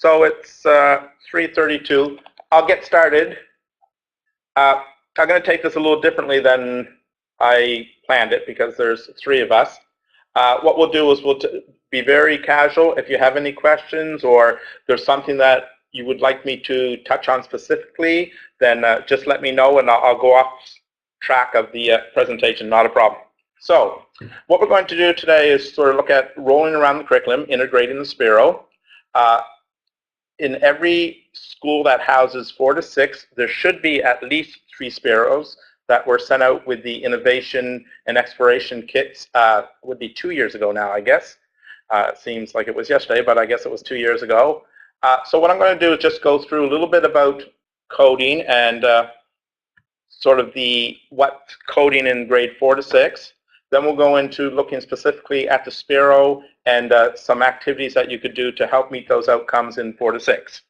So it's 3:32. I'll get started. I'm going to take this a little differently than I planned it because there's three of us. What we'll do is we'll be very casual. If you have any questions or there's something that you would like me to touch on specifically, then just let me know and I'll go off track of the presentation, not a problem. So what we're going to do today is sort of look at rolling around the curriculum, integrating the Sphero. In every school that houses 4 to 6, there should be at least 3 Spheros that were sent out with the innovation and exploration kits. Would be 2 years ago now, I guess. It seems like it was yesterday, but I guess it was 2 years ago. So what I'm going to do is just go through a little bit about coding and sort of what coding in grade 4 to 6. Then we'll go into looking specifically at the Sphero and some activities that you could do to help meet those outcomes in 4 to 6.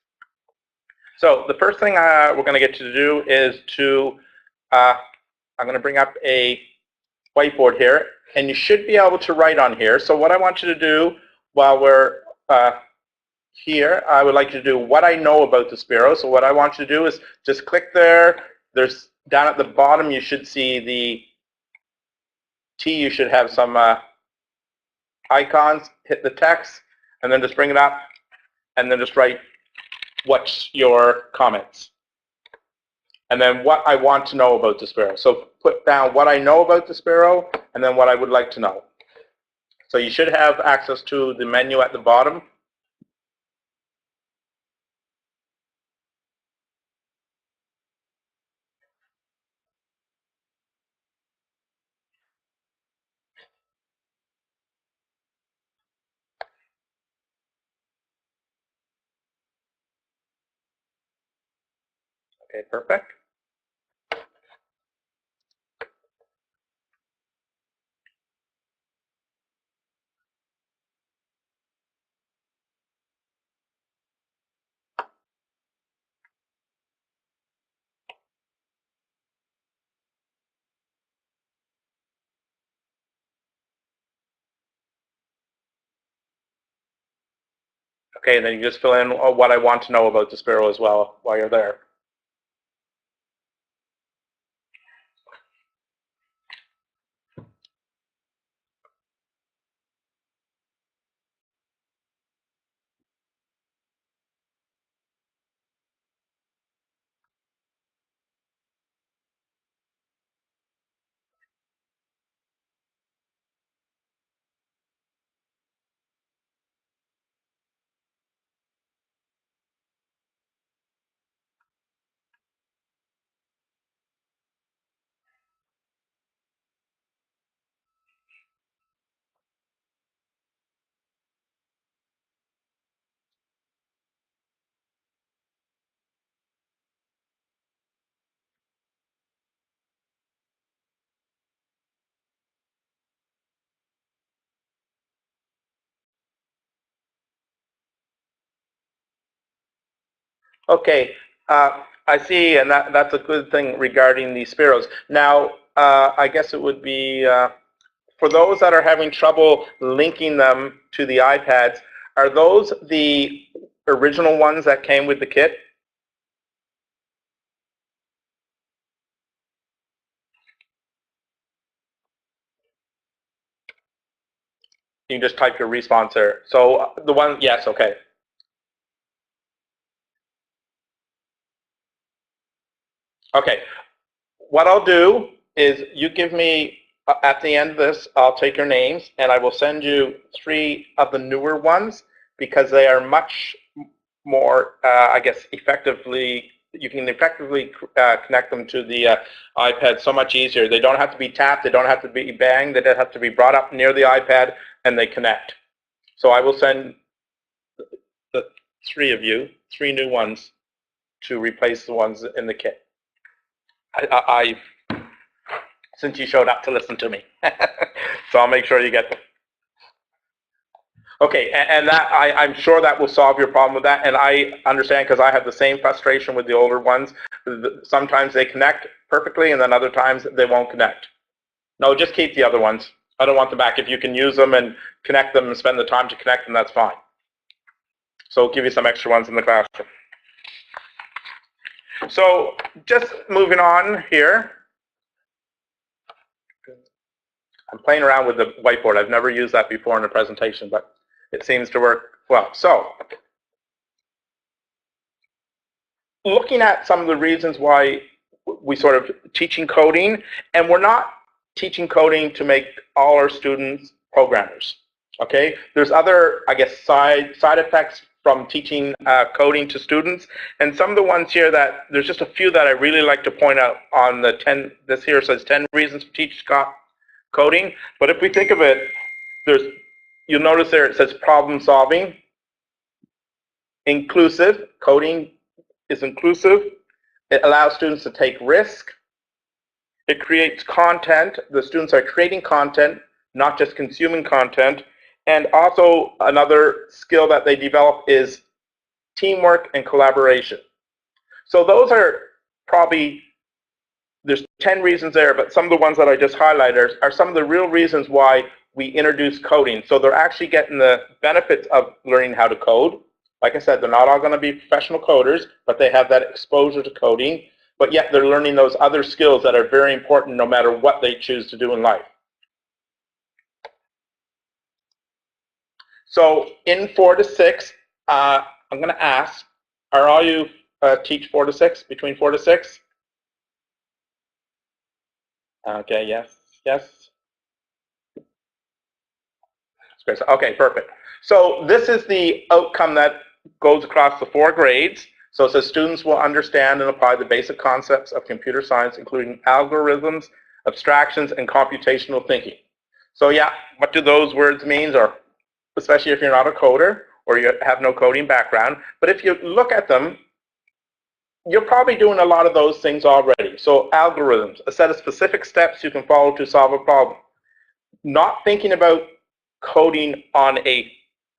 So the first thing we're going to get to do is I'm going to bring up a whiteboard here, and you should be able to write on here. So what I want you to do while we're here, I would like you to do what I know about the Sphero. So what I want you to do is just click there. There's down at the bottom, you should see the T. You should have some icons. Hit the text, and then just bring it up, and then just write what's your comments. And then what I want to know about the Sphero. So put down what I know about the Sphero, and then what I would like to know. So you should have access to the menu at the bottom. Okay, perfect. Okay, and then you just fill in what I want to know about the Sphero as well while you're there. Okay, I see, and that's a good thing regarding the Spheros. Now, I guess it would be, for those that are having trouble linking them to the iPads, are those the original ones that came with the kit? You can just type your response there. So the one, yes, okay. Okay, what I'll do is you give me, at the end of this, I'll take your names and I will send you 3 of the newer ones because they are much more, I guess, effectively, you can effectively connect them to the iPad so much easier. They don't have to be tapped, they don't have to be banged, they don't have to be brought up near the iPad, and they connect. So I will send the 3 of you, 3 new ones to replace the ones in the kit. Since you showed up to listen to me. So I'll make sure you get them. Okay, and that I'm sure that will solve your problem with that, and I understand because I have the same frustration with the older ones. Sometimes they connect perfectly, and then other times they won't connect. No, just keep the other ones. I don't want them back. If you can use them and connect them and spend the time to connect them, that's fine. So we'll give you some extra ones in the classroom. So just moving on here. I'm playing around with the whiteboard. I've never used that before in a presentation, but it seems to work well. So looking at some of the reasons why we sort of teaching coding, and we're not teaching coding to make all our students programmers. Okay, there's other, I guess, side effects from teaching coding to students, and some of the ones here that there's just a few that I really like to point out on the 10. This here says 10 reasons to teach coding, but if we think of it, you'll notice there it says problem solving, inclusive. Coding is inclusive. It allows students to take risk. It creates content. The students are creating content, not just consuming content. And also another skill that they develop is teamwork and collaboration. So those are probably, there's 10 reasons there, but some of the ones that I just highlighted are some of the real reasons why we introduce coding. So they're actually getting the benefits of learning how to code. Like I said, they're not all going to be professional coders, but they have that exposure to coding. But yet they're learning those other skills that are very important no matter what they choose to do in life. So in 4 to 6, I'm going to ask, are all you teach 4 to 6, between 4 to 6? Okay, yes, yes. Okay, perfect. So this is the outcome that goes across the 4 grades. So it says students will understand and apply the basic concepts of computer science, including algorithms, abstractions, and computational thinking. So yeah, what do those words mean? Or especially if you're not a coder or you have no coding background. But if you look at them, you're probably doing a lot of those things already. So algorithms, a set of specific steps you can follow to solve a problem. Not thinking about coding on a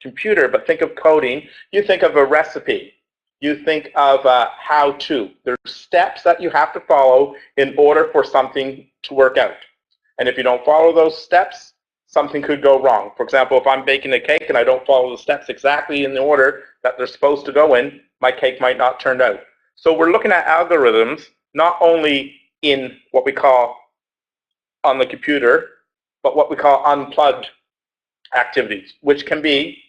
computer, but think of coding. You think of a recipe. You think of a how-to. There's steps that you have to follow in order for something to work out. And if you don't follow those steps, something could go wrong. For example, if I'm baking a cake and I don't follow the steps exactly in the order that they're supposed to go in, my cake might not turn out. So we're looking at algorithms not only in what we call on the computer, but what we call unplugged activities, which can be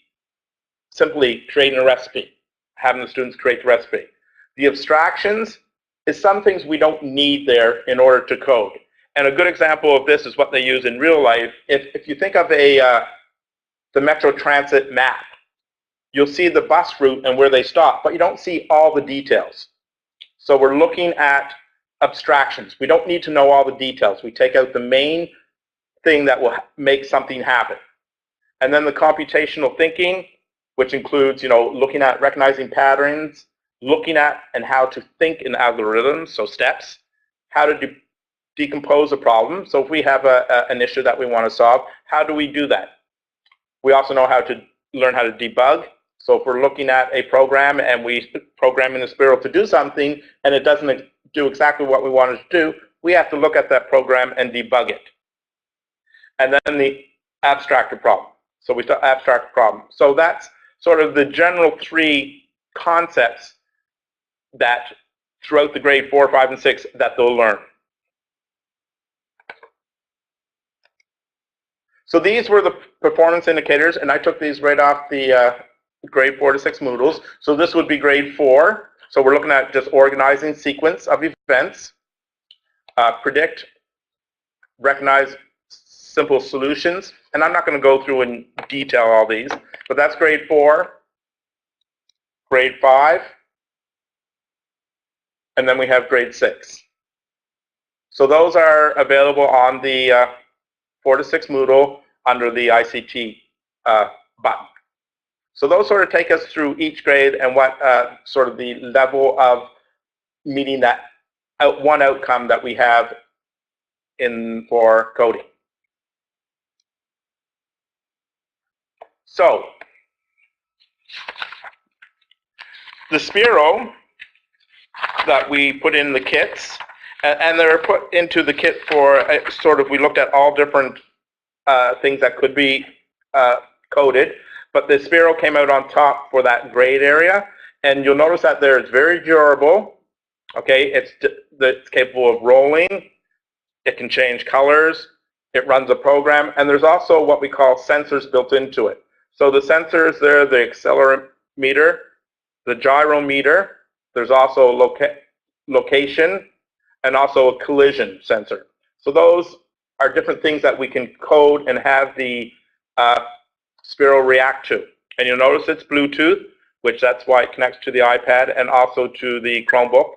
simply creating a recipe, having the students create the recipe. The abstractions is some things we don't need there in order to code. And a good example of this is what they use in real life. If you think of the Metro Transit map, you'll see the bus route and where they stop, but you don't see all the details. So we're looking at abstractions. We don't need to know all the details. We take out the main thing that will make something happen. And then the computational thinking, which includes, looking at recognizing patterns, looking at and how to think in algorithms, so steps, how to decompose a problem. So if we have an issue that we want to solve, how do we do that? We also know how to learn how to debug. So if we're looking at a program and we program in the Sphero to do something and it doesn't do exactly what we want it to do, we have to look at that program and debug it. And then the abstracted problem. So we start abstract problem. So that's sort of the general 3 concepts that throughout the grade 4, 5, and 6 that they'll learn. So these were the performance indicators, and I took these right off the grade 4 to 6 Moodles. So this would be grade 4. So we're looking at just organizing sequence of events, predict, recognize simple solutions. And I'm not going to go through in detail all these, but that's grade 4, grade 5, and then we have grade 6. So those are available on the 4 to 6 Moodle under the ICT button. So those sort of take us through each grade and what sort of the level of meeting that one outcome that we have for coding. So the Sphero that we put in the kits, and they're put into the kit for we looked at all different things that could be coded. but the Sphero came out on top for that grayed area. And you'll notice that there it's very durable. Okay, it's capable of rolling. It can change colors. It runs a program, and there's also what we call sensors built into it. So the sensors there, the accelerometer, the gyrometer. There's also location, and also a collision sensor. So those are different things that we can code and have the Sphero react to. And you'll notice it's Bluetooth, which that's why it connects to the iPad and also to the Chromebook,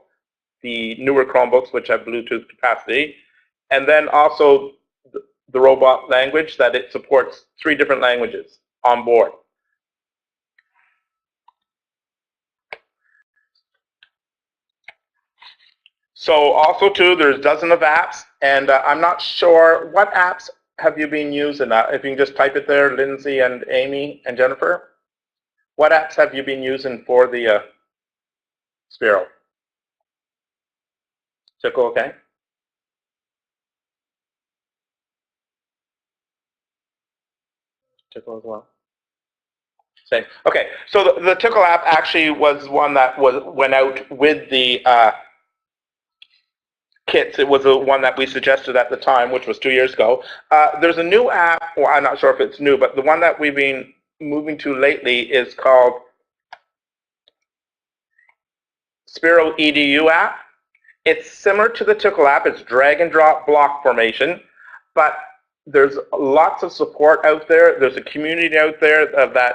the newer Chromebooks which have Bluetooth capacity. And then also the robot language, that it supports 3 different languages on board. So also too, there's dozens of apps, and I'm not sure what apps have you been using. If you can just type it there, Lindsay and Amy and Jennifer. What apps have you been using for the Sphero? Tickle, okay. Tickle as well. Same. Okay, so the Tickle app actually was one that went out with the kits. It was the one that we suggested at the time, which was 2 years ago. There's a new app, well, I'm not sure if it's new, but the one that we've been moving to lately is called SpiralEDU App. It's similar to the Tickle app. It's drag and drop block formation, but there's lots of support out there. There's a community out there that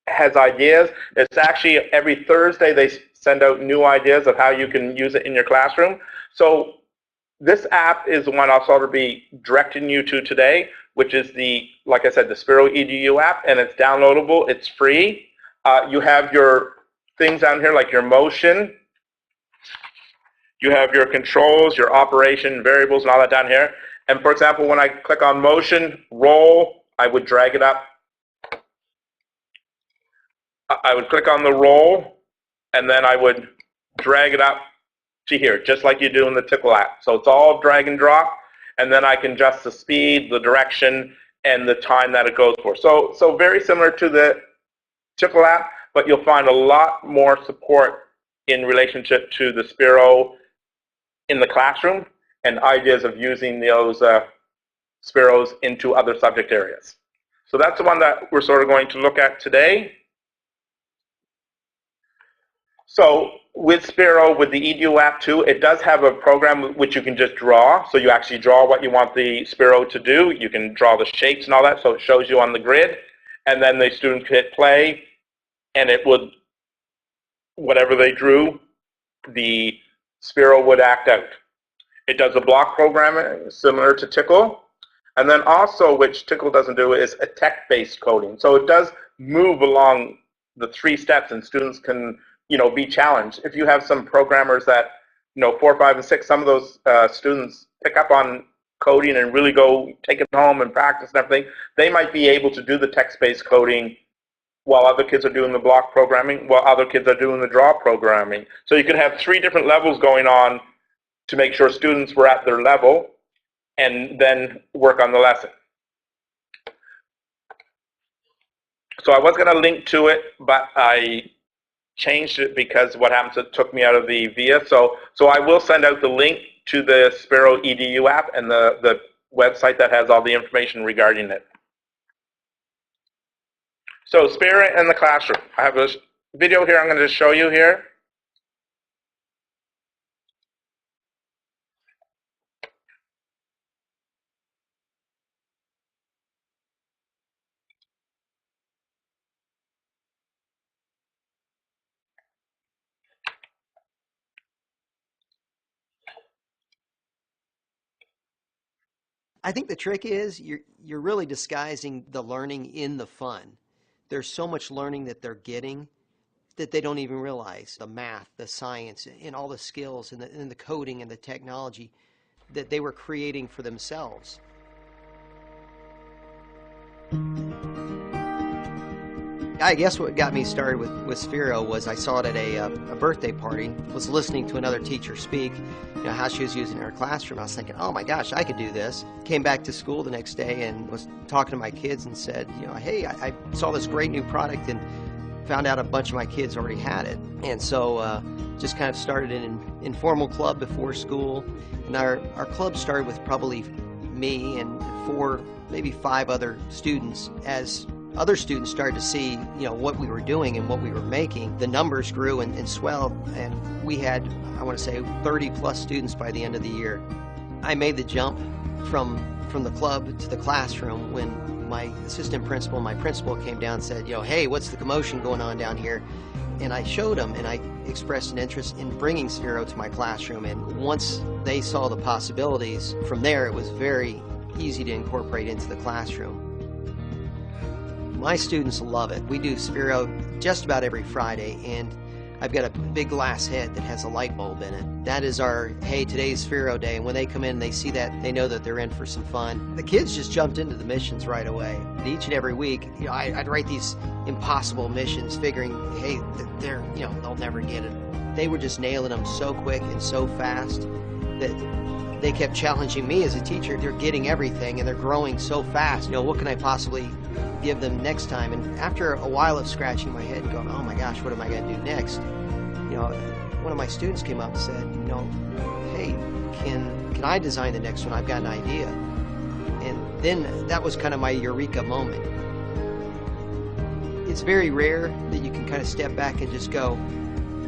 has ideas. It's actually every Thursday they send out new ideas of how you can use it in your classroom. So this app is the one I'll sort of be directing you to today, which is the, like I said, the SpiralEDU app, and it's downloadable. It's free. You have your things down here like your motion. You have your controls, your operation, variables, and all that down here. And for example, when I click on motion, roll, I would drag it up. I would click on the roll, and then I would drag it up to here, just like you do in the Tickle app. So it's all drag and drop, and then I can adjust the speed, the direction, and the time that it goes for. So very similar to the Tickle app, but you'll find a lot more support in relationship to the Sphero in the classroom and ideas of using those Spheros into other subject areas. So that's the one that we're sort of going to look at today. So with Sphero, with the EDU app too, it does have a program which you can just draw. So you actually draw what you want the Sphero to do. You can draw the shapes and all that, so it shows you on the grid. And then the students hit play, and it would, whatever they drew, the Sphero would act out. It does a block programming similar to Tickle. And then also, which Tickle doesn't do, is a text-based coding. So it does move along the 3 steps, and students can, be challenged. If you have some programmers that, 4, 5, and 6, some of those students pick up on coding and really go take it home and practice and everything, they might be able to do the text-based coding while other kids are doing the block programming, while other kids are doing the draw programming. So you could have 3 different levels going on to make sure students were at their level and then work on the lesson. So I was going to link to it, but I changed it because what happens, it took me out of the VIA. So I will send out the link to the SpiralEDU app and the website that has all the information regarding it. So Sphero in the classroom. I have a video here I'm going to show you here. I think the trick is you're really disguising the learning in the fun. There's so much learning that they're getting that they don't even realize. The math, the science, and all the skills, and the coding and the technology that they were creating for themselves. I guess what got me started with Sphero was I saw it at a birthday party, was listening to another teacher speak, how she was using it in her classroom. I was thinking, oh my gosh, I could do this. Came back to school the next day and was talking to my kids and said, hey, I saw this great new product and found out a bunch of my kids already had it. And so just kind of started an informal club before school. And our club started with probably me and 4, maybe 5 other students. As other students started to see, what we were doing and what we were making, the numbers grew and swelled, and we had, I want to say, 30 plus students by the end of the year. I made the jump from the club to the classroom when my assistant principal and my principal came down and said, hey, what's the commotion going on down here? And I showed them, and I expressed an interest in bringing Sphero to my classroom. And once they saw the possibilities, from there it was very easy to incorporate into the classroom. My students love it. We do Sphero just about every Friday, and I've got a big glass head that has a light bulb in it. That is our, hey, today's Sphero day. And when they come in and they see that, they know that they're in for some fun. The kids just jumped into the missions right away. And each and every week, I'd write these impossible missions figuring, hey, they'll never get it. They were just nailing them so quick and so fast that they kept challenging me as a teacher. They're getting everything and they're growing so fast. What can I possibly give them next time? And after a while of scratching my head and going, oh my gosh, what am I going to do next? One of my students came up and said, hey, can I design the next one? I've got an idea. And then that was kind of my eureka moment. It's very rare that you can kind of step back and just go,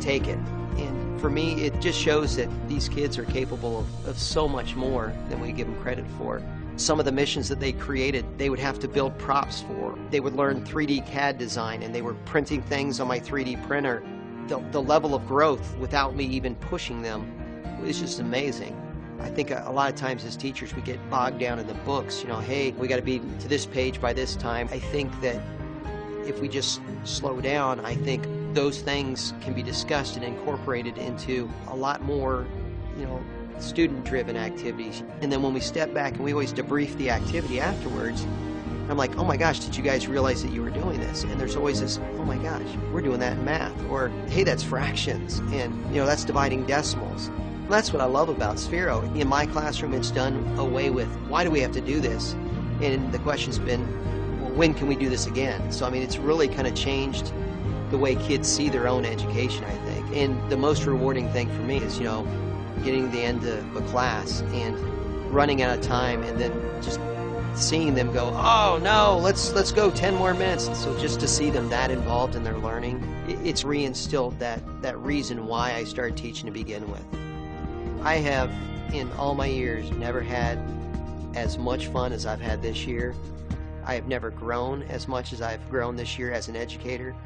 take it. And for me, it just shows that these kids are capable of so much more than we give them credit for. Some of the missions that they created, they would have to build props for. They would learn 3D CAD design, and they were printing things on my 3D printer. The level of growth without me even pushing them is just amazing. I think a lot of times as teachers we get bogged down in the books, hey, we got to be to this page by this time. I think that if we just slow down, I think those things can be discussed and incorporated into a lot more, student-driven activities. And then when we step back and we always debrief the activity afterwards, I'm like, oh my gosh, did you guys realize that you were doing this? And there's always this, oh my gosh, we're doing that in math. Or, hey, that's fractions. And, that's dividing decimals. That's what I love about Sphero. In my classroom, it's done away with, why do we have to do this? And the question's been, well, when can we do this again? So, it's really kind of changed the way kids see their own education, I think. And the most rewarding thing for me is, getting to the end of a class and running out of time and then just seeing them go, oh no, let's go 10 more minutes. So just to see them that involved in their learning, it's reinstilled that reason why I started teaching to begin with. I have, in all my years, never had as much fun as I've had this year. I have never grown as much as I've grown this year as an educator.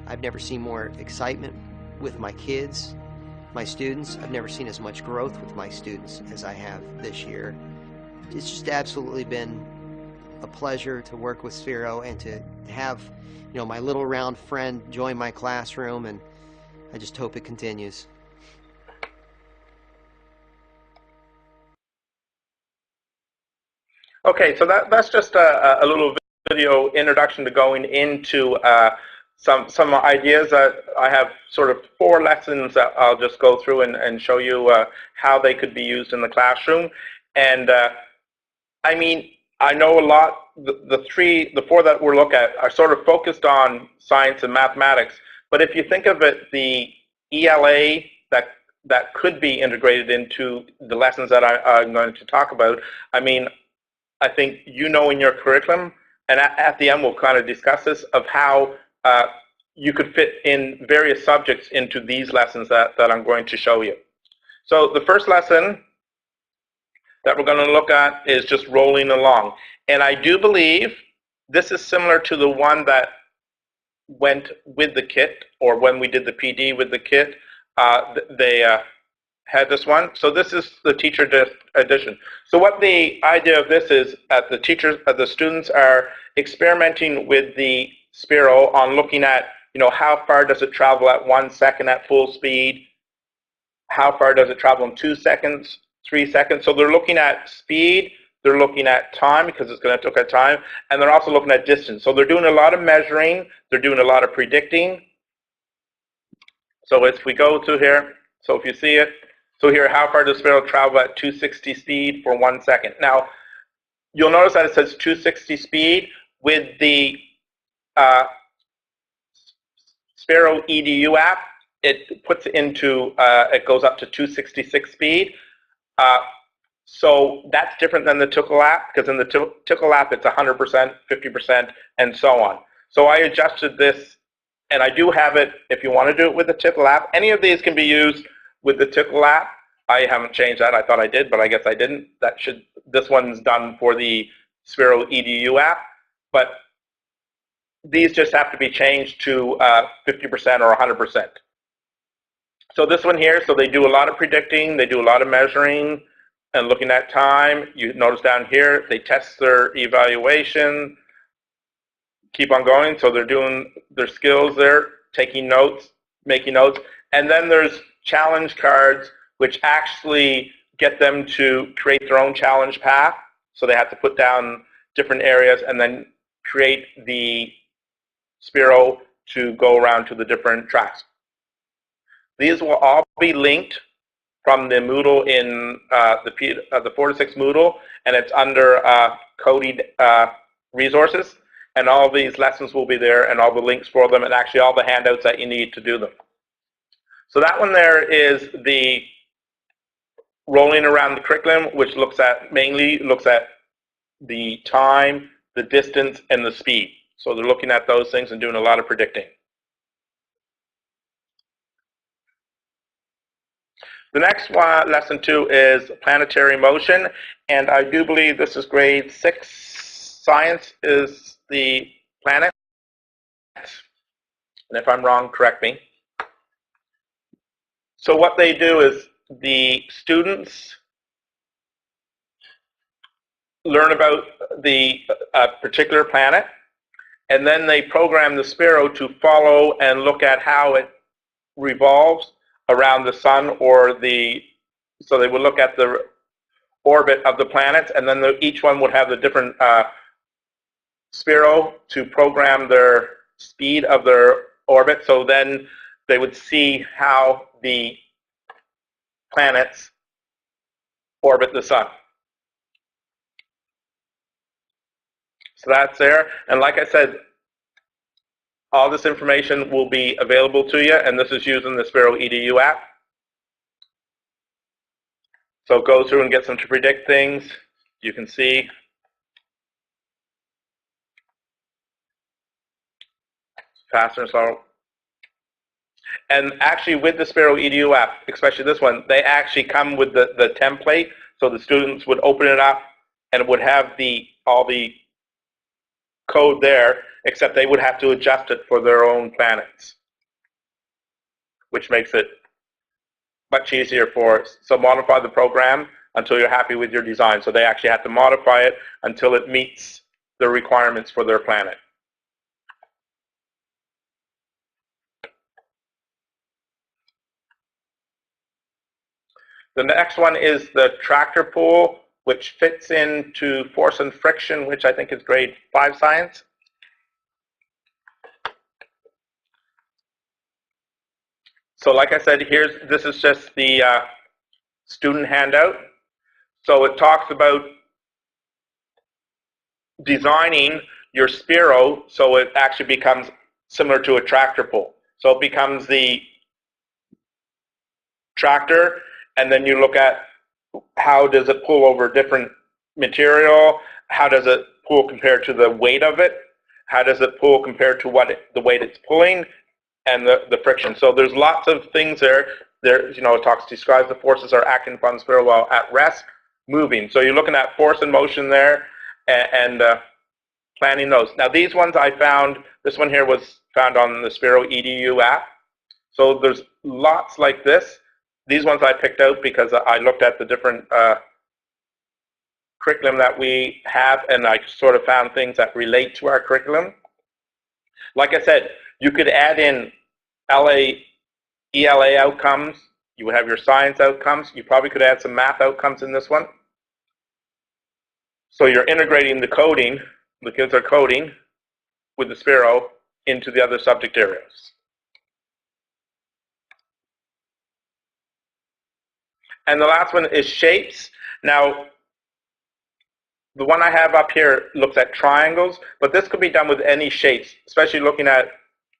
I've never seen more excitement with my kids, my students. I've never seen as much growth with my students as I have this year. It's just absolutely been a pleasure to work with Sphero and to have, my little round friend join my classroom, and I just hope it continues. Okay, so that's just a little video introduction to going into some ideas. I have sort of 4 lessons that I'll just go through and show you how they could be used in the classroom. And I know a lot, the 4 that we're looking at are sort of focused on science and mathematics, but if you think of it, the ELA that could be integrated into the lessons that I'm going to talk about, I think in your curriculum, and at the end we'll kind of discuss this, of how you could fit in various subjects into these lessons that I'm going to show you. So the first lesson that we're going to look at is just rolling along. And I do believe this is similar to the one that went with the kit, or when we did the PD with the kit, they had this one. So this is the teacher edition. So what the idea of this is, the students are experimenting with the Sphero on looking at, how far does it travel at 1 second at full speed? How far does it travel in 2 seconds, 3 seconds? So they're looking at speed, They're looking at time because it's going to look at time, and they're also looking at distance. So they're doing a lot of measuring. They're doing a lot of predicting. So if we go to here, so if you see it, so here, how far does Sphero travel at 260 speed for 1 second? Now, you'll notice that it says 260 speed with the SpiralEDU app. It puts into, it goes up to 266 speed. So that's different than the Tickle app, because in the Tickle app, it's 100%, 50%, and so on. So I adjusted this, and I do have it if you want to do it with the Tickle app. Any of these can be used with the Tickle app. I haven't changed that. I thought I did, but I guess I didn't. This one's done for the SpiralEDU app, but these just have to be changed to 50% or 100%. So this one here, so they do a lot of predicting, they do a lot of measuring and looking at time. You notice down here, they test their evaluation, keep on going. So they're doing their skills there, taking notes, making notes. And then there's challenge cards, which actually get them to create their own challenge path. So they have to put down different areas and then create the Sphero to go around to the different tracks. These will all be linked from the Moodle in the 4 to 6 Moodle, and it's under coded resources. And all these lessons will be there, and all the links for them, and actually all the handouts that you need to do them. So that one there is the rolling around the curriculum, which mainly looks at the time, the distance, and the speed. So they're looking at those things and doing a lot of predicting. The next one, lesson 2, is Planetary Motion, and I do believe this is grade 6 science is the planet. And if I'm wrong, correct me. So what they do is the students learn about the particular planet, and then they program the Sphero to follow and look at how it revolves around the sun, so they would look at the orbit of the planets, and then each one would have the different Sphero to program their speed of their orbit. So then they would see how the planets orbit the sun. So that's there. And like I said, all this information will be available to you, and this is using the SpiralEDU app. So go through and get them to predict things. You can see faster and slower. And actually with the SpiralEDU app, especially this one, they actually come with the template, so the students would open it up and it would have all the code there, except they would have to adjust it for their own planets, which makes it much easier so modify the program until you're happy with your design. So they actually have to modify it until it meets the requirements for their planet. The next one is the tractor pull, which fits into force and friction, which I think is grade 5 science. So like I said, this is just the student handout. So it talks about designing your Sphero so it actually becomes similar to a tractor pull. So it becomes the tractor, and then you look at how does it pull over different material, how does it pull compared to the weight of it, how does it pull compared to the weight it's pulling, and the friction. So there's lots of things there. It describes the forces are acting upon the Sphero while at rest, moving. So you're looking at force and motion there, and planning those. Now these ones I found, this one here was found on the SpiralEDU app. So there's lots like this. These ones I picked out because I looked at the different curriculum that we have, and I sort of found things that relate to our curriculum. Like I said, you could add in ELA outcomes. You would have your science outcomes. You probably could add some math outcomes in this one. So you're integrating the coding, the kids are coding with the Sphero into the other subject areas. And the last one is shapes. Now, the one I have up here looks at triangles, but this could be done with any shapes, especially looking at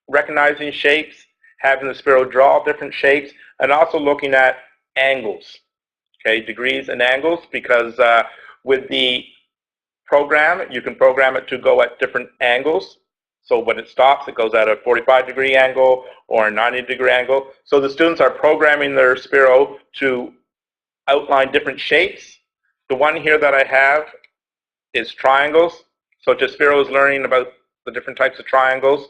recognizing shapes, having the Sphero draw different shapes, and also looking at angles, okay, degrees and angles, because with the program, you can program it to go at different angles. So when it stops, it goes at a 45-degree angle or a 90-degree angle. So the students are programming their Sphero to outline different shapes. The one here that I have is triangles. So just Sphero is learning about the different types of triangles.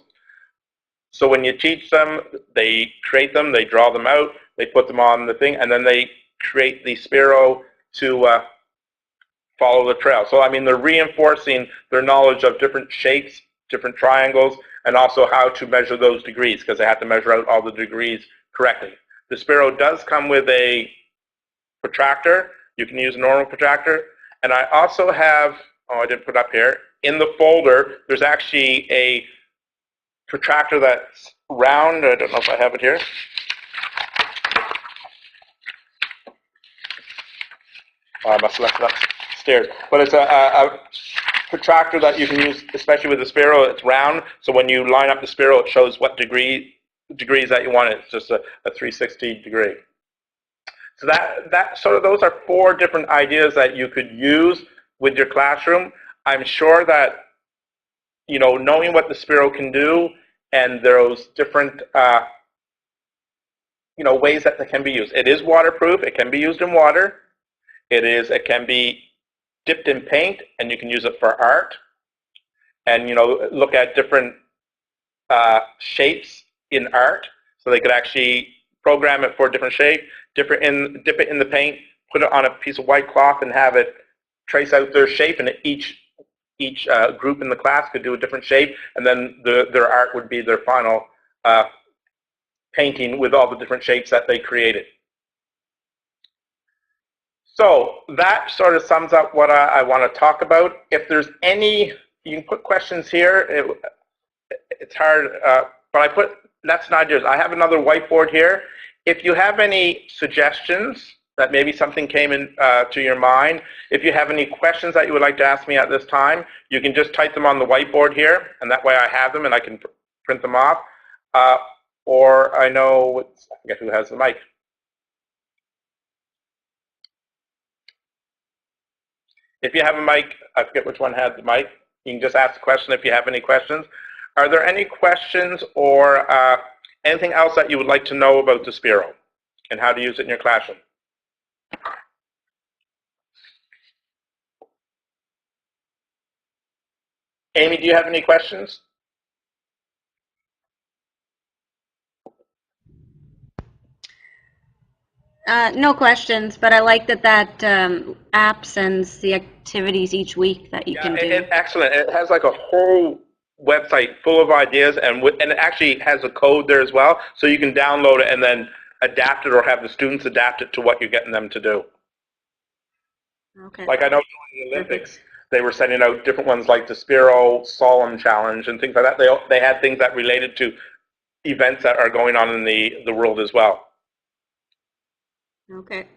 So when you teach them, they create them, they draw them out, they put them on the thing, and then they create the Sphero to follow the trail. So I mean, they're reinforcing their knowledge of different shapes, different triangles, and also how to measure those degrees, because they have to measure out all the degrees correctly. The Sphero does come with a protractor. You can use a normal protractor. And I also have, oh, I didn't put up here, in the folder, there's actually a protractor that's round. I don't know if I have it here. Oh, I must have left it upstairs. But it's a protractor that you can use, especially with the Sphero. It's round, so when you line up the Sphero, it shows what degrees that you want. It's just a 360 degree. So that sort of, those are 4 different ideas that you could use with your classroom. I'm sure that, you know, knowing what the Sphero can do and those different you know, ways that it can be used. It is waterproof. It can be used in water. It can be dipped in paint, and you can use it for art. And, you know, look at different shapes in art. So they could actually program it for a different shape, dip it in the paint, put it on a piece of white cloth, and have it trace out their shape. And each group in the class could do a different shape, and then their art would be their final painting with all the different shapes that they created. So that sort of sums up what I want to talk about. If there's any, you can put questions here. It's hard, but I put lesson ideas. I have another whiteboard here. If you have any suggestions, that maybe something came in to your mind, if you have any questions that you would like to ask me at this time, you can just type them on the whiteboard here, and that way I have them and I can print them off. Or I know, I forget who has the mic. If you have a mic, I forget which one had the mic, you can just ask a question if you have any questions. Are there any questions or anything else that you would like to know about the Sphero and how to use it in your classroom? Amy, do you have any questions? No questions, but I like that app sends the activities each week that you can do. Excellent. It has like a whole website full of ideas, and it actually has a code there as well, so you can download it and then adapt it or have the students adapt it to what you're getting them to do. Okay. Like I know during the Olympics, they were sending out different ones like the Sphero Solemn Challenge and things like that. They had things that related to events that are going on in the world as well. Okay.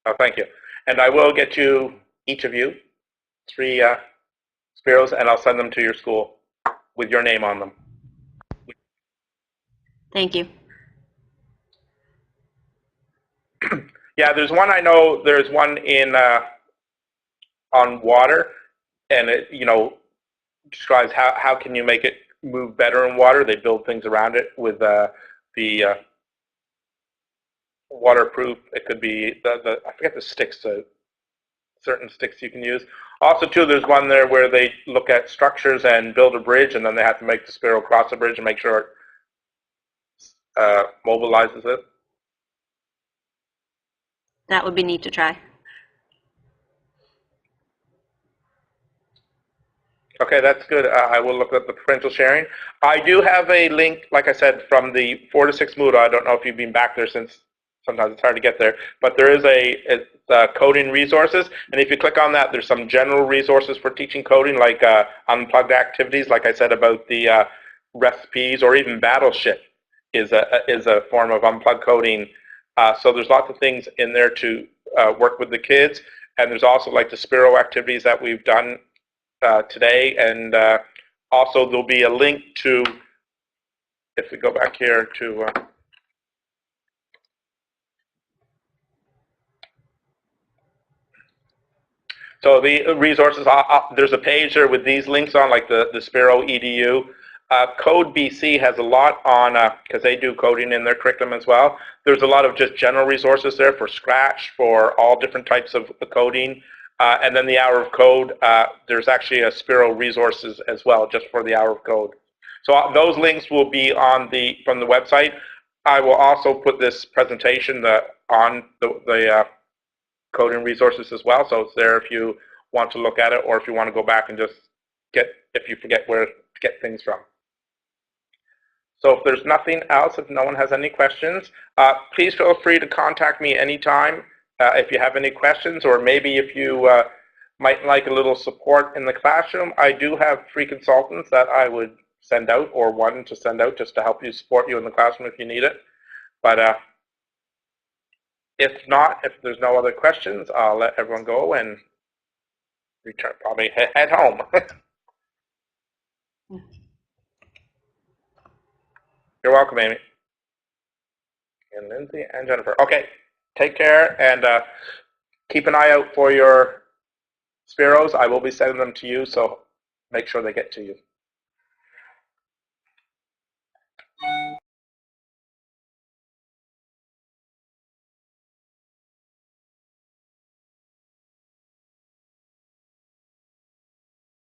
Oh, thank you. And I will get you, each of you, 3 Spheros, and I'll send them to your school with your name on them. Thank you. Yeah, there's one I know. There's one in on water, and it, you know, describes how can you make it move better in water. They build things around it with the waterproof. It could be the I forget the sticks. Certain sticks you can use. Also, too, there's one there where they look at structures and build a bridge, and then they have to make the Sphero cross the bridge and make sure it mobilizes it. That would be neat to try. Okay, that's good. I will look at the preferential sharing. I do have a link, like I said, from the 4 to 6 Moodle. I don't know if you've been back there since. Sometimes it's hard to get there, but there is it's coding resources, and if you click on that, there's some general resources for teaching coding, like unplugged activities, like I said about the recipes, or even Battleship is a form of unplugged coding. So there's lots of things in there to work with the kids, and there's also like the Sphero activities that we've done today, and also there'll be a link to, if we go back here to so the resources, there's a page there with these links on, like the SpiralEDU. Code BC has a lot on, because they do coding in their curriculum as well. There's a lot of just general resources there for Scratch, for all different types of coding. And then the Hour of Code, there's actually a Sphero resources as well, just for the Hour of Code. So those links will be on from the website. I will also put this presentation on the coding resources as well, so it's there if you want to look at it, or if you want to go back and just if you forget where to get things from. So if there's nothing else, if no one has any questions, please feel free to contact me anytime if you have any questions, or maybe if you might like a little support in the classroom. I do have free consultants that I would send out, or one to send out just to help you, support you in the classroom if you need it. But if not, if there's no other questions, I'll let everyone go and return, probably head home. You're welcome, Amy. And Lindsay and Jennifer. Okay, take care, and keep an eye out for your Spheros. I will be sending them to you, so make sure they get to you.